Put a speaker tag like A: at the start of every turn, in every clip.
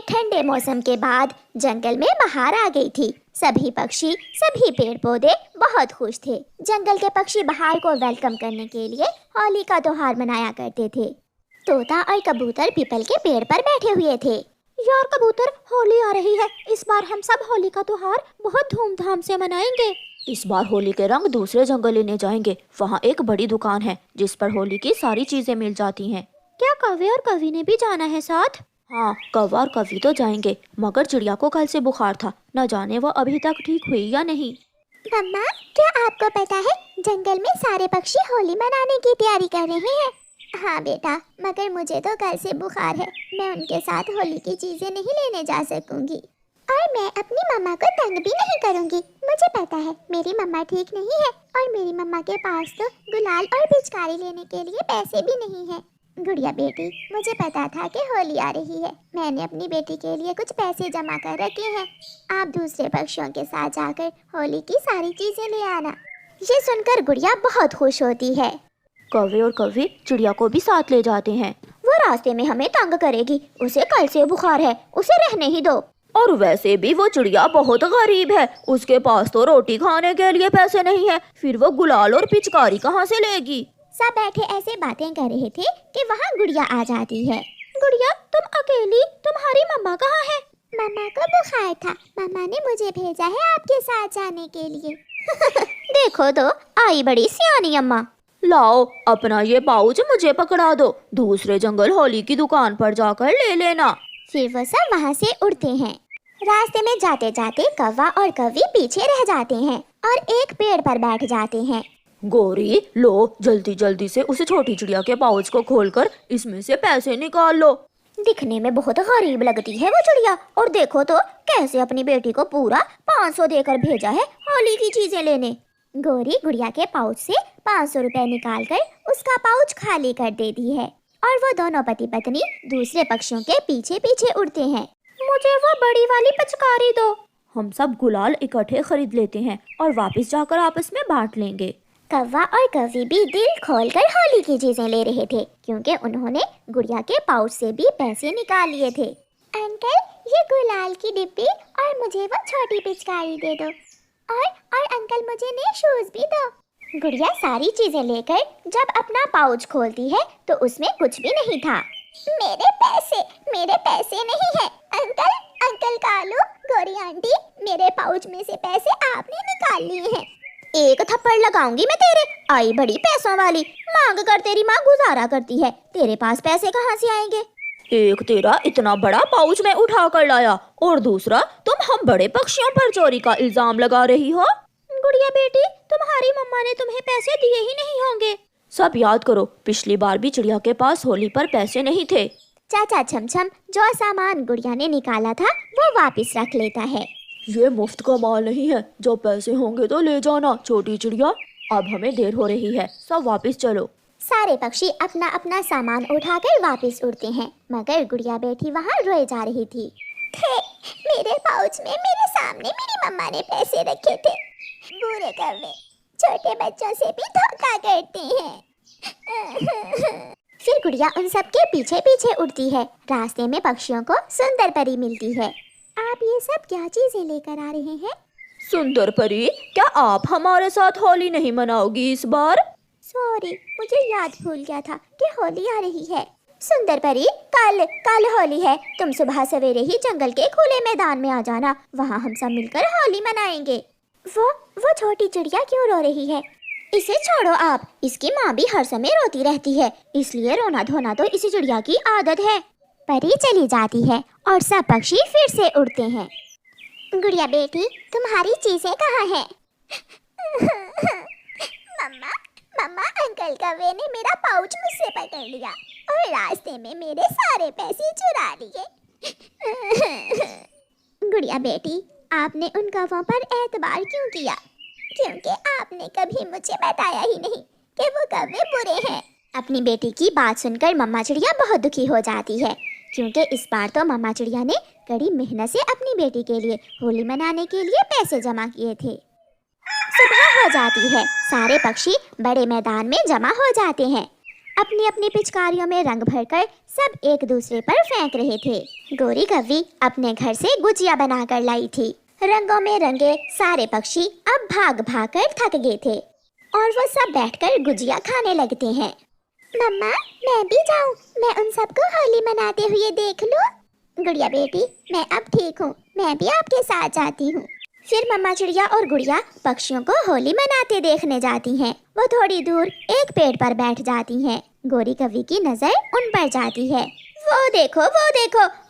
A: ठंडे मौसम के बाद जंगल में बहार आ गई थी। सभी पक्षी, सभी पेड़ पौधे बहुत खुश थे। जंगल के पक्षी बहार को वेलकम करने के लिए होली का त्योहार मनाया करते थे। तोता और कबूतर पीपल के पेड़ पर बैठे हुए थे। यार कबूतर, होली आ रही है। इस बार हम सब होली का त्योहार बहुत धूमधाम से मनाएंगे।
B: इस बार होली के रंग दूसरे जंगल लेने जाएंगे। वहाँ एक बड़ी दुकान है जिस पर होली की सारी चीजें मिल जाती हैं।
A: क्या कौवे और कवि ने भी जाना है साथ?
B: हाँ, कौवा और कवि तो जाएंगे, मगर चिड़िया को कल से बुखार था। न जाने वो अभी तक ठीक हुई या नहीं।
A: मम्मा, क्या आपको पता है जंगल में सारे पक्षी होली मनाने की तैयारी कर रहे हैं? हाँ बेटा, मगर मुझे तो कल से बुखार है। मैं उनके साथ होली की चीजें नहीं लेने जा सकूंगी। और मैं अपनी मम्मा को तंग भी नहीं करूंगी। मुझे पता है मेरी मम्मा ठीक नहीं है और मेरी मम्मा के पास तो गुलाल और पिचकारी लेने के लिए पैसे भी नहीं है। गुड़िया बेटी, मुझे पता था कि होली आ रही है। मैंने अपनी बेटी के लिए कुछ पैसे जमा कर रखे हैं। आप दूसरे पक्षियों के साथ जाकर होली की सारी चीजें ले आना। ये सुनकर गुड़िया बहुत खुश होती है।
B: कौवे और कवि चिड़िया को भी साथ ले जाते हैं।
A: वो रास्ते में हमें तंग करेगी। उसे कल से बुखार है, उसे रहने ही दो।
B: और वैसे भी वो चिड़िया बहुत गरीब है। उसके पास तो रोटी खाने के लिए पैसे नहीं है। फिर वो गुलाल और पिचकारी कहाँ से लेगी?
A: सब बैठे ऐसे बातें कर रहे थे कि वहाँ गुड़िया आ जाती है। गुड़िया, तुम अकेली? तुम्हारी मम्मा कहाँ है? मम्मा को बुखार था। मम्मा ने मुझे भेजा है आपके साथ जाने के लिए। देखो तो, आई बड़ी सियानी अम्मा।
B: लाओ, अपना ये पाउच मुझे पकड़ा दो। दूसरे जंगल होली की दुकान पर जाकर ले लेना।
A: फिर वो सब वहाँ से उड़ते हैं। रास्ते में जाते जाते कौवा और कवि पीछे रह जाते हैं और एक पेड़ पर बैठ जाते हैं।
B: गोरी, लो जल्दी जल्दी से उसे छोटी चिड़िया के पाउच को खोलकर इसमें से पैसे निकाल लो।
A: दिखने में बहुत गरीब लगती है वो चिड़िया, और देखो तो कैसे अपनी बेटी को पूरा 500 देकर भेजा है होली की चीजें लेने। गोरी गुड़िया के पाउच से 500 रुपए निकालकर उसका पाउच खाली कर देती है और वो दोनों पति पत्नी दूसरे पक्षियों के पीछे पीछे उड़ते हैं। मुझे वो बड़ी वाली पिचकारी दो।
B: हम सब गुलाल इकट्ठे खरीद लेते हैं और वापस जाकर आपस में बांट लेंगे।
A: कौवा और कवि भी दिल खोलकर होली की चीजें ले रहे थे, क्योंकि उन्होंने गुड़िया के पाउच से भी पैसे निकाल लिए थे। अंकल, ये गुलाल की डिब्बी और मुझे वो छोटी पिचकारी दे दो। और अंकल, मुझे नए शूज भी दो। गुड़िया सारी चीजें लेकर जब अपना पाउच खोलती है तो उसमें कुछ भी नहीं था। मेरे पैसे नहीं है। अंकल कालू, गोरी आंटी, मेरे पाउच में से पैसे आपने निकाल लिए हैं। एक थप्पड़ लगाऊंगी मैं तेरे। आई बड़ी पैसों वाली, मांग कर तेरी माँ गुजारा करती है। तेरे पास पैसे कहाँ से आएंगे?
B: एक तेरा इतना बड़ा पाउच मैं उठा कर लाया और दूसरा तुम हम बड़े पक्षियों पर चोरी का इल्जाम लगा रही हो।
A: गुड़िया बेटी, तुम्हारी मम्मा ने तुम्हें पैसे दिए ही नहीं होंगे।
B: सब याद करो, पिछली बार भी चिड़िया के पास होली पर पैसे नहीं थे।
A: चाचा छमछम जो सामान गुड़िया ने निकाला था वो वापस रख लेता है।
B: ये मुफ्त का माल नहीं है, जो पैसे होंगे तो ले जाना। छोटी चिड़िया, अब हमें देर हो रही है, सब वापस चलो।
A: सारे पक्षी अपना अपना सामान उठाकर वापस उड़ते हैं, मगर गुड़िया बेटी वहाँ रोए जा रही थी। मेरे पाउच में मेरे सामने मेरी मम्मा ने पैसे रखे थे। बुरे कौवे छोटे बच्चों से भी धोखा करते हैं। फिर गुड़िया उन सब के पीछे पीछे उड़ती है। रास्ते में पक्षियों को सुंदर परी मिलती है। आप ये सब क्या चीजें लेकर आ रहे हैं?
B: सुंदर परी, क्या आप हमारे साथ होली नहीं मनाओगी इस बार?
A: सॉरी, मुझे याद भूल गया था कि होली आ रही है। सुंदर परी, कल होली है। तुम सुबह सवेरे ही जंगल के खुले मैदान में आ जाना। वहाँ हम सब मिलकर होली मनाएंगे। वो छोटी चिड़िया क्यों रो रही है? इसे छोड़ो आप। इसकी माँ भी हर समय रोती रहती है, इसलिए रोना धोना तो इसी चिड़िया की आदत है। परी चली जाती है और सब पक्षी फिर से उड़ते हैं। गुड़िया बेटी, तुम्हारी चीजें कहाँ हैं? मम्मा, अंकल कौवे ने मेरा पाउच मुझसे पकड़ लिया और रास्ते में मेरे सारे पैसे चुरा लिए। गुड़िया बेटी, आपने उन कौवों पर एतबार क्यों किया? क्योंकि आपने कभी मुझे बताया ही नहीं कि वो कौवे बुरे हैं। अपनी बेटी की बात सुनकर मम्मा चिड़िया बहुत दुखी हो जाती है, क्योंकि इस बार तो मम्मा चिड़िया ने कड़ी मेहनत से अपनी बेटी के लिए होली मनाने के लिए पैसे जमा किए थे। सुबह हो जाती है। सारे पक्षी बड़े मैदान में जमा हो जाते हैं। अपनी अपनी पिचकारियों में रंग भरकर सब एक दूसरे पर फेंक रहे थे। गोरी कव्वी अपने घर से गुजिया बनाकर लाई थी। रंगों में रंगे सारे पक्षी अब भाग भाग कर थक गए थे और वो सब बैठकर गुजिया खाने लगते हैं। मम्मा, मैं भी जाऊं? मैं उन सबको होली मनाते हुए देख लूं? गुड़िया बेटी, मैं अब ठीक हूँ, मैं भी आपके साथ जाती हूँ। फिर मम्मा चिड़िया और गुड़िया पक्षियों को होली मनाते देखने जाती हैं। वो थोड़ी दूर एक पेड़ पर बैठ जाती हैं। गोरी कव्वी की नजर उन पर जाती है। वो देखो,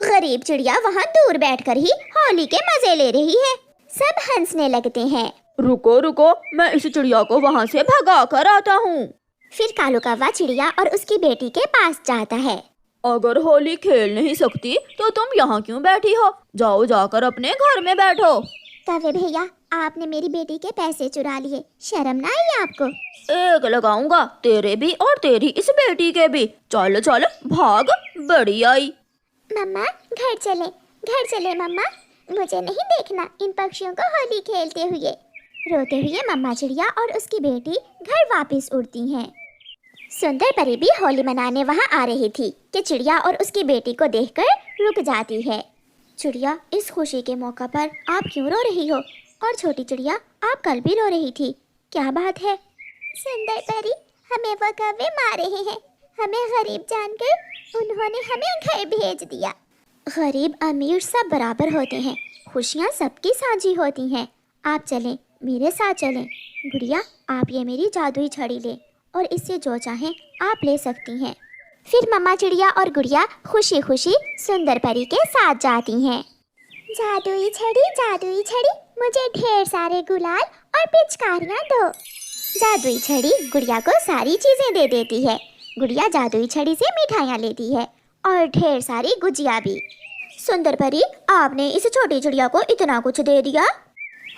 A: गरीब चिड़िया वहाँ दूर बैठकर ही होली के मजे ले रही है। सब हंसने लगते हैं।
B: रुको रुको, मैं इस चिड़िया को वहाँ से भगा कर आता हूँ।
A: फिर कालू कौवा चिड़िया और उसकी बेटी के पास जाता है।
B: अगर होली खेल नहीं सकती तो तुम यहाँ क्यों बैठी हो? जाओ जाकर अपने घर में बैठो।
A: कौवे भैया, आपने मेरी बेटी के पैसे चुरा लिए, शर्म ना आई आपको?
B: एक लगाऊंगा तेरे भी और तेरी इस बेटी के भी। चल चल भाग, बड़ी आई।
A: मम्मा, घर चले मम्मा, मुझे नहीं देखना इन पक्षियों को होली खेलते हुए। रोते हुए मम्मा चिड़िया और उसकी बेटी घर वापस उड़ती हैं। सुंदर परी भी होली मनाने वहाँ आ रही थी कि चिड़िया और उसकी बेटी को देखकर रुक जाती है। चिड़िया, इस खुशी के मौका पर आप क्यों रो रही हो? और छोटी चिड़िया, आप कल भी रो रही थी, क्या बात है? सुंदर परी, हमें वो कौवे मार रहे हैं। हमें गरीब जानकर उन्होंने हमें घर भेज दिया। गरीब अमीर सब बराबर होते हैं, खुशियाँ सबकी साझी होती हैं। आप चलें, मेरे साथ चलें। गुड़िया, आप ये मेरी जादुई छड़ी लें और इससे जो चाहें आप ले सकती हैं। फिर मम्मा चिड़िया और गुड़िया खुशी खुशी सुंदर परी के साथ जाती हैं। जादुई छड़ी, मुझे ढेर सारे गुलाल और पिचकारियाँ दो। जादुई छड़ी गुड़िया को सारी चीजें दे देती है। गुड़िया जादुई छड़ी से मिठाइयाँ लेती है और ढेर सारी गुजिया भी। सुंदर परी, आपने इस छोटी चिड़िया को इतना कुछ दे दिया?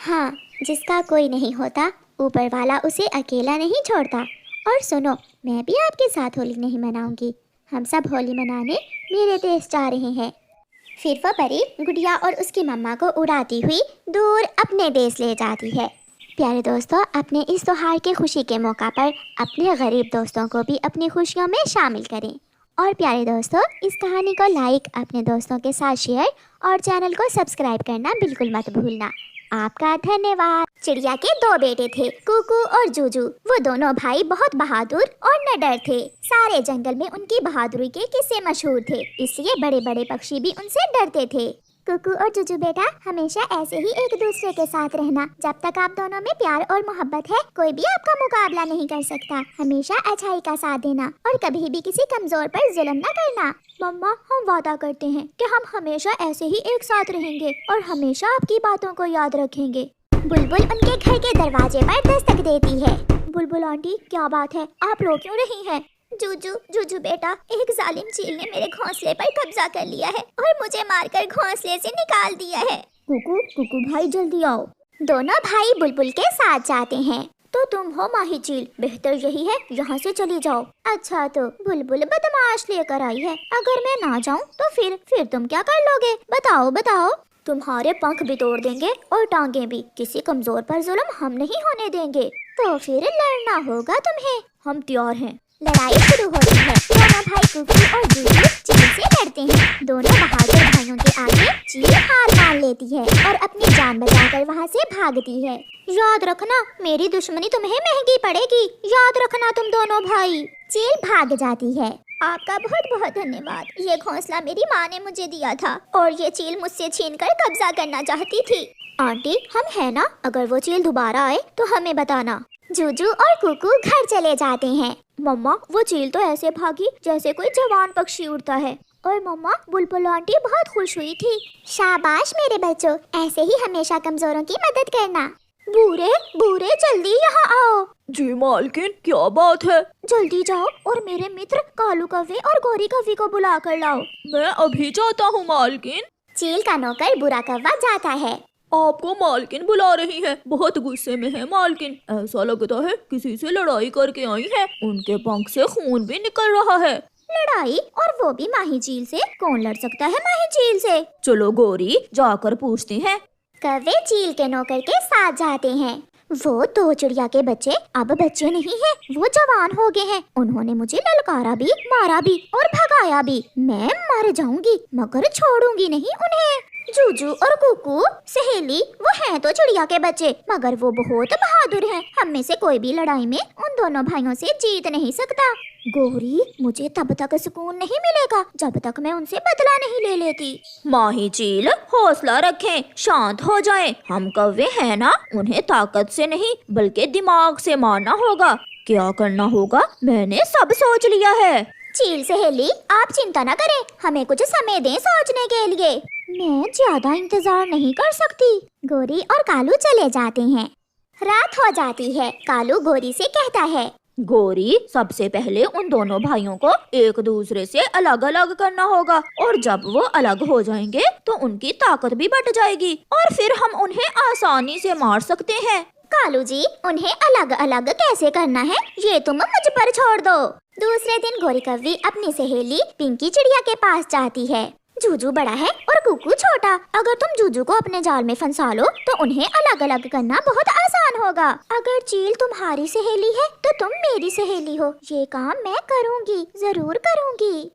A: हाँ, जिसका कोई नहीं होता ऊपर वाला उसे अकेला नहीं छोड़ता। और सुनो, मैं भी आपके साथ होली नहीं मनाऊंगी। हम सब होली मनाने मेरे देश जा रहे हैं। फिर वो परी गुड़िया और उसकी मम्मा को उड़ाती हुई दूर अपने देश ले जाती है। प्यारे दोस्तों, अपने इस त्योहार के खुशी के मौका पर अपने गरीब दोस्तों को भी अपनी खुशियों में शामिल करें। और प्यारे दोस्तों, इस कहानी को लाइक, अपने दोस्तों के साथ शेयर और चैनल को सब्सक्राइब करना बिल्कुल मत भूलना। आपका धन्यवाद। चिड़िया के दो बेटे थे, कुकू और जूजू। वो दोनों भाई बहुत बहादुर और निडर थे। सारे जंगल में उनकी बहादुरी के किस्से मशहूर थे, इसलिए बड़े बड़े पक्षी भी उनसे डरते थे। कुकू और जूजू बेटा, हमेशा ऐसे ही एक दूसरे के साथ रहना। जब तक आप दोनों में प्यार और मोहब्बत है, कोई भी आपका मुकाबला नहीं कर सकता। हमेशा अच्छाई का साथ देना और कभी भी किसी कमजोर पर जुल्म न करना। मम्मा, हम वादा करते हैं कि हम हमेशा ऐसे ही एक साथ रहेंगे और हमेशा आपकी बातों को याद रखेंगे। बुलबुल उनके घर के दरवाजे पर दस्तक देती है। बुलबुल आंटी, क्या बात है, आप रो क्यों रही हैं? जूजू बेटा, एक जालिम चील ने मेरे घोंसले पर कब्जा कर लिया है और मुझे मारकर घोंसले से निकाल दिया है। कुकू भाई, जल्दी आओ। दोनों भाई बुलबुल के साथ जाते हैं। तो तुम हो माही चील, बेहतर यही है यहाँ से चली जाओ। अच्छा, तो बुलबुल बदमाश लेकर आई है, अगर मैं ना जाऊँ तो फिर तुम क्या कर लोगे? बताओ। तुम्हारे पंख भी तोड़ देंगे और टांगे भी। किसी कमजोर पर जुल्म हम नहीं होने देंगे। तो फिर लड़ना होगा तुम्हें। हम तैयार हैं। लड़ाई शुरू होती है। दोनों भाई कुकू और जूजू चील से लड़ते हैं। दोनों बहादुर भाइयों के आगे चील हार मान लेती है और अपनी जान बचाकर वहाँ से भागती है। याद रखना, मेरी दुश्मनी तुम्हें महंगी पड़ेगी। याद रखना तुम दोनों भाई। चील भाग जाती है। आपका बहुत बहुत धन्यवाद। ये घोंसला मेरी माँ ने मुझे दिया था और ये चील मुझसे छीनकर कब्जा करना चाहती थी। आंटी, हम है ना, अगर वो चील दोबारा आए तो हमें बताना। जूजू और कुकू घर चले जाते हैं। मम्मा, वो चील तो ऐसे भागी जैसे कोई जवान पक्षी उड़ता है। और मम्मा, बुलबुल आंटी बहुत खुश हुई थी। शाबाश मेरे बच्चों, ऐसे ही हमेशा कमजोरों की मदद करना। बूरे जल्दी यहाँ आओ।
B: जी मालकिन, क्या बात है?
A: जल्दी जाओ और मेरे मित्र कालू कौवे और गोरी कौवी को बुला कर लाओ।
B: मैं अभी जाता हूँ मालकिन।
A: चील का नौकर बुरा कौवा जाता है।
B: आपको मालकिन बुला रही है, बहुत गुस्से में है मालकिन। ऐसा लगता है किसी से लड़ाई करके आई है, उनके पंख से खून भी निकल रहा है।
A: लड़ाई, और वो भी माही चील से? कौन लड़ सकता है माही चील से?
B: चलो गोरी, जाकर पूछते हैं।
A: कौवे चील के नौकर के साथ जाते हैं। वो दो चिड़िया के बच्चे अब बच्चे नहीं हैं, वो जवान हो गए हैं। उन्होंने मुझे ललकारा भी, मारा भी और भगाया भी। मैं मर जाऊंगी मगर छोड़ूंगी नहीं उन्हें। जूजू और कुकू सहेली वो हैं तो चिड़िया के बच्चे, मगर वो बहुत बहादुर हैं। हम में से कोई भी लड़ाई में उन दोनों भाइयों से जीत नहीं सकता। गौरी, मुझे तब तक सुकून नहीं मिलेगा जब तक मैं उनसे बदला नहीं ले लेती।
B: माही चील, हौसला रखें, शांत हो जाएं। हम कौवे हैं ना, उन्हें ताकत से नहीं बल्कि दिमाग से मारना होगा। क्या करना होगा मैंने सब सोच लिया है।
A: चील सहेली, आप चिंता न करें, हमें कुछ समय दें सोचने के लिए। मैं ज्यादा इंतजार नहीं कर सकती। गोरी और कालू चले जाते हैं। रात हो जाती है। कालू गोरी से कहता है,
B: गोरी, सबसे पहले उन दोनों भाइयों को एक दूसरे से अलग अलग करना होगा, और जब वो अलग हो जाएंगे तो उनकी ताकत भी बढ़ जाएगी और फिर हम उन्हें आसानी से मार सकते हैं।
A: कालू जी, उन्हें अलग अलग कैसे करना है ये तुम मुझ पर छोड़ दो। दूसरे दिन गोरी कौवी अपनी सहेली पिंकी चिड़िया के पास जाती है। जूजू बड़ा है और कुकू छोटा। अगर तुम जूजू को अपने जाल में फंसा लो तो उन्हें अलग अलग करना बहुत आसान होगा। अगर चील तुम्हारी सहेली है तो तुम मेरी सहेली हो। ये काम मैं करूँगी, जरूर करूँगी।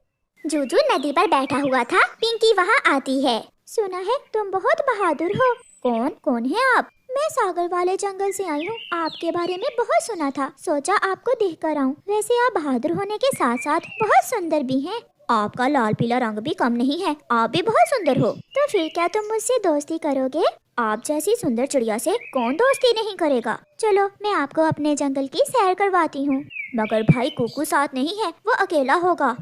A: जूजू नदी पर बैठा हुआ था। पिंकी वहाँ आती है। सुना है तुम बहुत बहादुर हो। कौन है आप? मैं सागर वाले जंगल से आई हूँ। आपके बारे में बहुत सुना था, सोचा आपको देख कर आऊँ। वैसे आप बहादुर होने के साथ साथ बहुत सुंदर भी हैं। आपका लाल पीला रंग भी कम नहीं है, आप भी बहुत सुंदर हो। तो फिर क्या तुम मुझसे दोस्ती करोगे? आप जैसी सुंदर चिड़िया से कौन दोस्ती नहीं करेगा। चलो मैं आपको अपने जंगल की सैर करवाती हूँ। मगर भाई कुकू साथ नहीं है, वो अकेला होगा।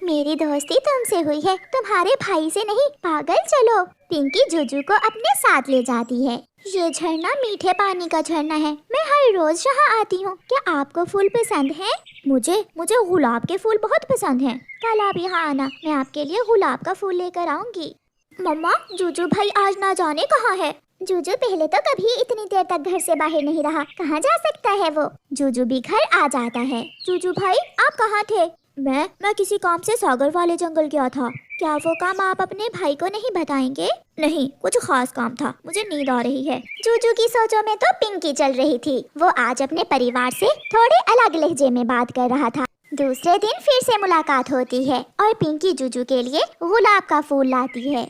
A: मेरी दोस्ती तुमसे हुई है, तुम्हारे भाई से नहीं, पागल। चलो। पिंकी जूजू को अपने साथ ले जाती है। ये झरना मीठे पानी का झरना है। मैं हर रोज यहाँ आती हूँ। क्या आपको फूल पसंद है? मुझे गुलाब के फूल बहुत पसंद हैं। कल आप यहाँ आना, मैं आपके लिए गुलाब का फूल लेकर आऊंगी। मम्मा, जूजू भाई आज ना जाने कहाँ है। जूजू पहले तो कभी इतनी देर तक घर से बाहर नहीं रहा, कहाँ जा सकता है वो। जूजू भी घर आ जाता है। जूजू भाई, आप कहाँ थे? मैं किसी काम से सागर वाले जंगल गया था। क्या वो काम आप अपने भाई को नहीं बताएंगे? नहीं, कुछ खास काम था, मुझे नींद आ रही है। जूजू की सोचों में तो पिंकी चल रही थी। वो आज अपने परिवार से थोड़े अलग लहजे में बात कर रहा था। दूसरे दिन फिर से मुलाकात होती है और पिंकी जूजू के लिए गुलाब का फूल लाती है।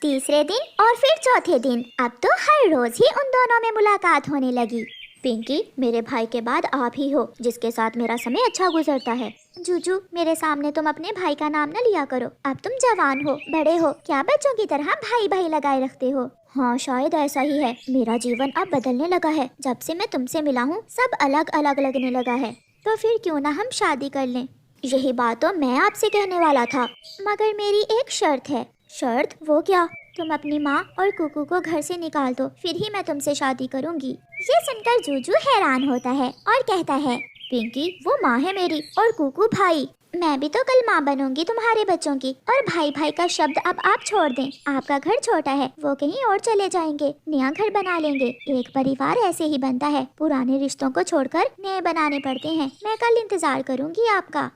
A: तीसरे दिन और फिर चौथे दिन। अब तो हर रोज ही उन दोनों में मुलाकात होने लगी। पिंकी, मेरे भाई के बाद आप ही हो जिसके साथ मेरा समय अच्छा गुजरता है। जूजू, मेरे सामने तुम अपने भाई का नाम न लिया करो। अब तुम जवान हो, बड़े हो, क्या बच्चों की तरह भाई भाई लगाए रखते हो? हाँ, शायद ऐसा ही है। मेरा जीवन अब बदलने लगा है। जब से मैं तुमसे मिला हूँ सब अलग अलग लगने लगा है। तो फिर क्यों ना हम शादी कर लें? यही बात तो मैं आपसे कहने वाला था, मगर मेरी एक शर्त है। शर्त? वो क्या? तुम अपनी माँ और कुकू को घर से निकाल दो, फिर ही मैं तुमसे शादी करूंगी। ये सुनकर जूजू हैरान होता है और कहता है, पिंकी, वो माँ है मेरी और कुकू भाई। मैं भी तो कल माँ बनूंगी तुम्हारे बच्चों की। और भाई भाई का शब्द अब आप छोड़ दें। आपका घर छोटा है, वो कहीं और चले जाएंगे, नया घर बना लेंगे। एक परिवार ऐसे ही बनता है, पुराने रिश्तों को छोड़कर नए बनाने पड़ते हैं। मैं कल इंतजार करूंगी आपका।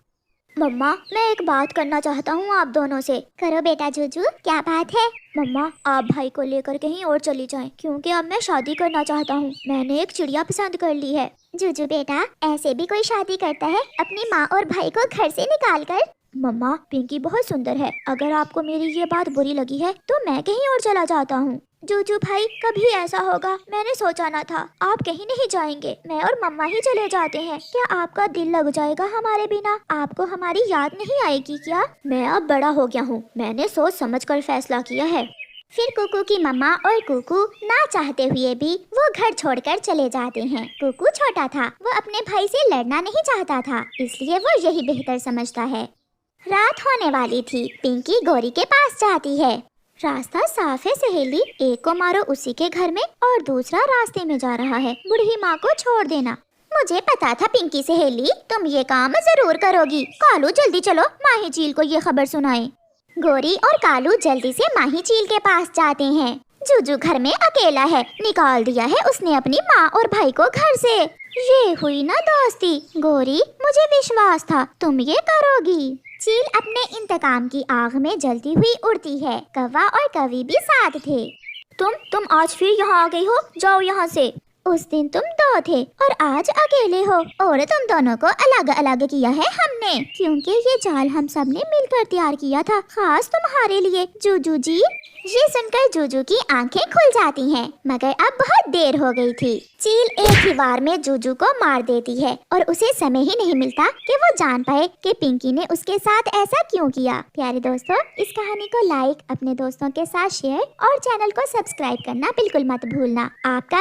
A: मम्मा, मैं एक बात करना चाहता हूँ आप दोनों से। करो बेटा जूजू, क्या बात है? मम्मा, आप भाई को लेकर कहीं और चली जाएं, क्योंकि अब मैं शादी करना चाहता हूँ। मैंने एक चिड़िया पसंद कर ली है। जूजू बेटा, ऐसे भी कोई शादी करता है अपनी माँ और भाई को घर से निकाल कर? मम्मा, पिंकी बहुत सुंदर है। अगर आपको मेरी ये बात बुरी लगी है तो मैं कहीं और चला जाता हूँ। जूजू भाई, कभी ऐसा होगा मैंने सोचा ना था। आप कहीं नहीं जाएंगे, मैं और मम्मा ही चले जाते हैं। क्या आपका दिल लग जाएगा हमारे बिना? आपको हमारी याद नहीं आएगी क्या? मैं अब बड़ा हो गया हूँ, मैंने सोच समझ कर फैसला किया है। फिर कुकू की मम्मा और कुकू ना चाहते हुए भी वो घर छोड़कर चले जाते हैं। कुकू छोटा था, वो अपने भाई से लड़ना नहीं चाहता था, इसलिए वो यही बेहतर समझता है। रात होने वाली थी। पिंकी गौरी के पास जाती है। रास्ता साफ है सहेली, एक को मारो उसी के घर में और दूसरा रास्ते में जा रहा है। बूढ़ी माँ को छोड़ देना। मुझे पता था पिंकी सहेली, तुम ये काम जरूर करोगी। कालू, जल्दी चलो, माही चील को ये खबर सुनाए। गौरी और कालू जल्दी से माही चील के पास जाते हैं। जूजू घर में अकेला है, निकाल दिया है उसने अपनी माँ और भाई को घर से। ये हुई ना दोस्ती। गौरी, मुझे विश्वास था तुम ये करोगी। चील अपने इंतकाम की आग में जलती हुई उड़ती है। कौवा और कवि भी साथ थे। तुम आज फिर यहाँ आ गई हो, जाओ यहाँ से। उस दिन तुम 2 थे और आज अकेले हो, और तुम दोनों को अलग अलग किया है हमने, क्योंकि ये जाल हम सब ने मिलकर तैयार किया था, खास तुम्हारे लिए जूजू जी। ये सुनकर जूजू की आंखें खुल जाती हैं, मगर अब बहुत देर हो गई थी। चील एक ही बार में जूजू को मार देती है और उसे समय ही नहीं मिलता कि वो जान पाए कि पिंकी ने उसके साथ ऐसा क्यों किया। प्यारे दोस्तों, इस कहानी को लाइक, अपने दोस्तों के साथ शेयर और चैनल को सब्सक्राइब करना बिल्कुल मत भूलना। आपका